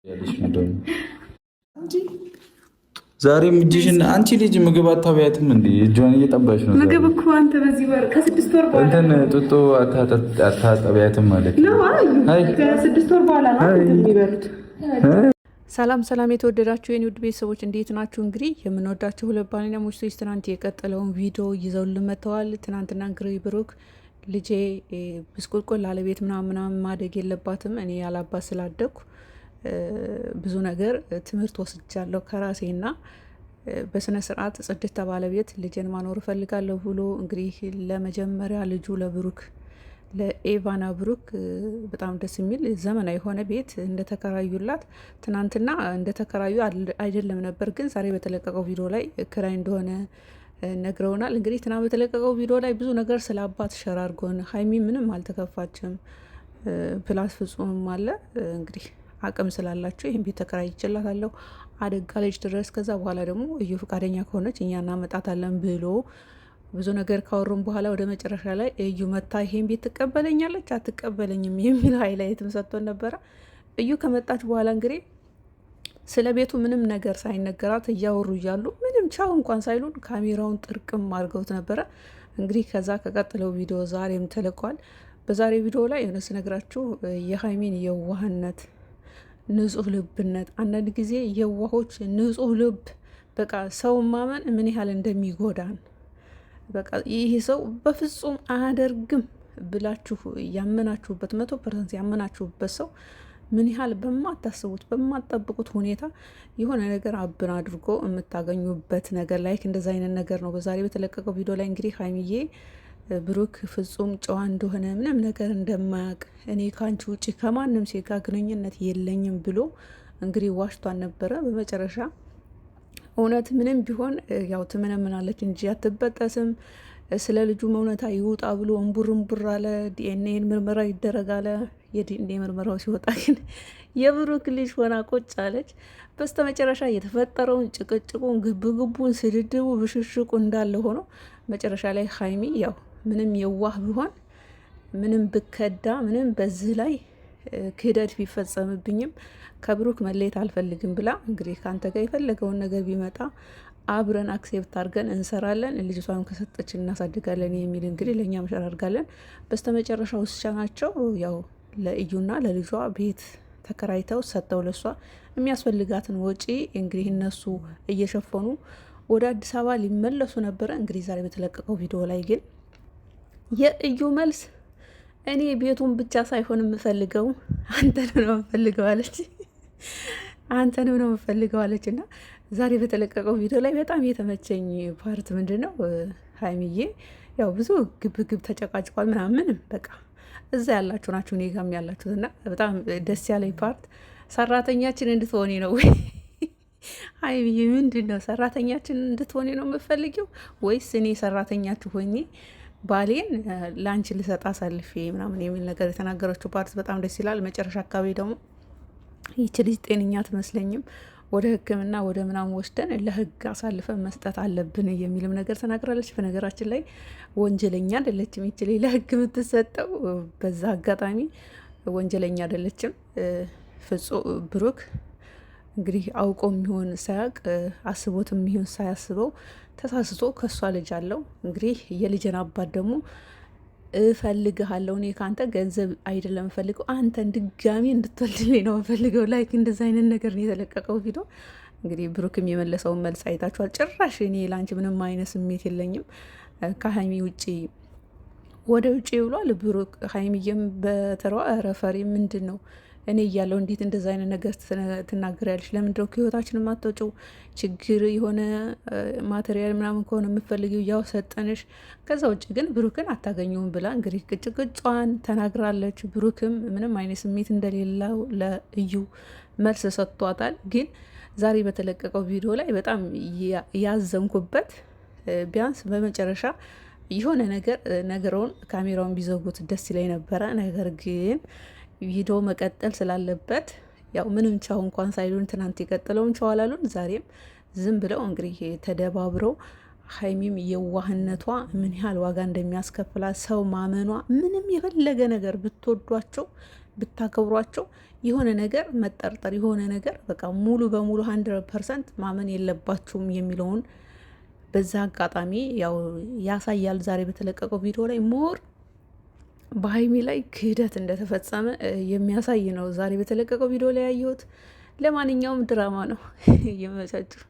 ያለሽ ምንድን ዛሬም እጅሽን አንቺ ልጅ ምግብ አታበያትም እንዴ? እጇን እየጠባሽ ነው። ምግብ እኮ አንተ በዚህ ወር ከ6 ወር በኋላ እንትን ጡጦ አታጠቢያትም ማለት ነው። አይ ከ6 ወር በኋላ ነው የሚበሉት። ሰላም ሰላም፣ የተወደዳችሁ የኔ ውድ ቤተሰቦች እንዴት ናችሁ? እንግዲህ የምንወዳችሁ ሁለት ባልና ሚስቶች ትናንት የቀጠለውን ቪዲዮ ይዘውልን መጥተዋል። ትናንትና እንግዲህ ብሩክ ልጄ ብስቁልቁል ላለቤት ምናምን ማደግ የለባትም እኔ ያላባት ስላደግኩ ብዙ ነገር ትምህርት ወስጃለሁ ከራሴና በስነ ስርዓት ጽድት ባለቤት ልጅን ማኖር እፈልጋለሁ ብሎ እንግዲህ ለመጀመሪያ ልጁ ለብሩክ ለኤቫና ብሩክ በጣም ደስ የሚል ዘመናዊ የሆነ ቤት እንደተከራዩላት ትናንትና እንደተከራዩ አይደለም ነበር፣ ግን ዛሬ በተለቀቀው ቪዲዮ ላይ ክራይ እንደሆነ ነግረውናል። እንግዲህ ትናንት በተለቀቀው ቪዲዮ ላይ ብዙ ነገር ስለ አባት ሸራርጎን ሀይሚ ምንም አልተከፋችም፣ ፕላስ ፍጹምም አለ እንግዲህ አቅም ስላላቸው ይህን ቤት ተከራይቼላታለሁ አደጋ ልጅ ድረስ ከዛ በኋላ ደግሞ እዩ ፈቃደኛ ከሆነች እኛ እናመጣታለን ብሎ ብዙ ነገር ካወሩም በኋላ ወደ መጨረሻ ላይ እዩ መታ ይሄን ቤት ትቀበለኛለች አትቀበለኝም የሚል ሀይላይትም ሰጥቶን ነበረ። እዩ ከመጣች በኋላ እንግዲህ ስለ ቤቱ ምንም ነገር ሳይነገራት እያወሩ እያሉ ምንም ቻው እንኳን ሳይሉን ካሜራውን ጥርቅም አድርገውት ነበረ። እንግዲህ ከዛ ከቀጥለው ቪዲዮ ዛሬም ተለቋል። በዛሬ ቪዲዮ ላይ የሆነ ስነግራችሁ የሀይሚን የዋህነት ንጹህ ልብነት፣ አንዳንድ ጊዜ የዋሆች ንጹህ ልብ በቃ ሰው ማመን ምን ያህል እንደሚጎዳን በቃ ይህ ሰው በፍጹም አያደርግም ብላችሁ ያመናችሁበት 100% ያመናችሁበት ሰው ምን ያህል በማታስቡት በማትጠብቁት ሁኔታ የሆነ ነገር አብን አድርጎ የምታገኙበት ነገር ላይክ እንደዛ አይነት ነገር ነው። በዛሬ በተለቀቀው ቪዲዮ ላይ እንግዲህ ሀይሚዬ ብሩክ ፍጹም ጨዋ እንደሆነ ምንም ነገር እንደማያውቅ እኔ ከአንቺ ውጭ ከማንም ሴት ጋር ግንኙነት የለኝም ብሎ እንግዲህ ዋሽቷን ነበረ። በመጨረሻ እውነት ምንም ቢሆን ያው ትመነምናለች እንጂ አትበጠስም። ስለ ልጁ እውነታ ይውጣ ብሎ እምቡር አለ። ዲኤንኤ ምርመራ ይደረጋለ። የዲኤንኤ ምርመራው ሲወጣ ግን የብሩክ ልጅ ሆና ቁጭ አለች። በስተ መጨረሻ የተፈጠረውን ጭቅጭቁን፣ ግብግቡን፣ ስድድቡ፣ ብሽሽቁ እንዳለ ሆኖ መጨረሻ ላይ ሀይሚ ያው ምንም የዋህ ቢሆን ምንም ብከዳ ምንም በዚህ ላይ ክህደት ቢፈጸምብኝም ከብሩክ መለየት አልፈልግም ብላ እንግዲህ ከአንተ ጋር የፈለገውን ነገር ቢመጣ አብረን አክሴፕት አድርገን እንሰራለን፣ ልጅቷን ከሰጠች እናሳድጋለን የሚል እንግዲህ ለእኛ መሸር አድርጋለን። በስተ መጨረሻ ውሳናቸው ያው ለእዩና ለልጇ ቤት ተከራይተው ሰጠው ለሷ የሚያስፈልጋትን ወጪ እንግዲህ እነሱ እየሸፈኑ ወደ አዲስ አበባ ሊመለሱ ነበረ። እንግዲህ ዛሬ በተለቀቀው ቪዲዮ ላይ ግን የእዩ መልስ እኔ ቤቱን ብቻ ሳይሆን የምፈልገው አንተንም ነው የምፈልገው አለች። አንተንም ነው የምፈልገው አለች። እና ዛሬ በተለቀቀው ቪዲዮ ላይ በጣም የተመቸኝ ፓርት ምንድን ነው? ሀይሚዬ ያው ብዙ ግብግብ ተጨቃጭቋል ምናምንም በቃ እዛ ያላችሁ ናችሁ እኔ ጋም ያላችሁት እና በጣም ደስ ያለኝ ፓርት ሰራተኛችን እንድትሆኒ ነው ወይ ሀይሚዬ? ምንድን ነው ሰራተኛችን እንድትሆኒ ነው የምፈልጊው ወይስ እኔ ሰራተኛችሁ ሆኜ ባሌን ለአንቺ ልሰጥ አሳልፌ ምናምን የሚል ነገር የተናገረችው ፓርት በጣም ደስ ይላል። መጨረሻ አካባቢ ደግሞ ይቺ ልጅ ጤነኛ አትመስለኝም፣ ወደ ሕክምና ወደ ምናምን ወስደን ለህግ አሳልፈን መስጠት አለብን የሚልም ነገር ተናግራለች። በነገራችን ላይ ወንጀለኛ አይደለችም ይቺ ልጅ ለህግ የምትሰጠው። በዛ አጋጣሚ ወንጀለኛ አይደለችም። ብሩክ እንግዲህ አውቆ የሚሆን ሳያውቅ አስቦት የሚሆን ሳያስበው ተሳስቶ ከሷ ልጅ አለው። እንግዲህ የልጅን አባት ደግሞ እፈልግሃለሁ እኔ ከአንተ ገንዘብ አይደለም እፈልገው አንተን ድጋሚ እንድትወልድልኝ ነው እፈልገው። ላይክ እንደዚ አይነት ነገር ነው የተለቀቀው ቪዲዮ። እንግዲህ ብሩክም የመለሰውን መልስ አይታችኋል። ጭራሽ እኔ ለአንቺ ምንም አይነት ስሜት የለኝም ከሀይሚ ውጭ ወደ ውጭ ብሏል ብሩክ። ሀይሚዬም በተረዋ ረፈሪ ምንድን ነው እኔ እያለው እንዴት እንደዛ አይነት ነገር ትናገሪያለሽ? ለምንድነው ከህይወታችን የማትወጪው? ችግር የሆነ ማቴሪያል ምናምን ከሆነ የምትፈልጊው ያው ሰጠንሽ፣ ከዛ ውጭ ግን ብሩክን አታገኘውም ብላ እንግዲህ ቅጭቅጫዋን ተናግራለች። ብሩክም ምንም አይነት ስሜት እንደሌለው ለእዩ መልስ ሰጥቷታል። ግን ዛሬ በተለቀቀው ቪዲዮ ላይ በጣም ያዘንኩበት ቢያንስ በመጨረሻ የሆነ ነገረውን ካሜራውን ቢዘጉት ደስ ይለኝ ነበረ። ነገር ግን ቪዲዮ መቀጠል ስላለበት ያው ምንም ቻው እንኳን ሳይሉን ትናንት የቀጠለውን ቻው አላሉን። ዛሬም ዝም ብለው እንግዲህ ተደባብረው ሀይሚም የዋህነቷ ምን ያህል ዋጋ እንደሚያስከፍላት ሰው ማመኗ ምንም የፈለገ ነገር ብትወዷቸው ብታከብሯቸው የሆነ ነገር መጠርጠር የሆነ ነገር በቃ ሙሉ በሙሉ 100% ማመን የለባችሁም የሚለውን በዛ አጋጣሚ ያው ያሳያል። ዛሬ በተለቀቀው ቪዲዮ ላይ ሞር በሀይሚ ላይ ክህደት እንደተፈጸመ የሚያሳይ ነው ዛሬ በተለቀቀው ቪዲዮ ላይ ያየሁት። ለማንኛውም ድራማ ነው። እየመቻችሁ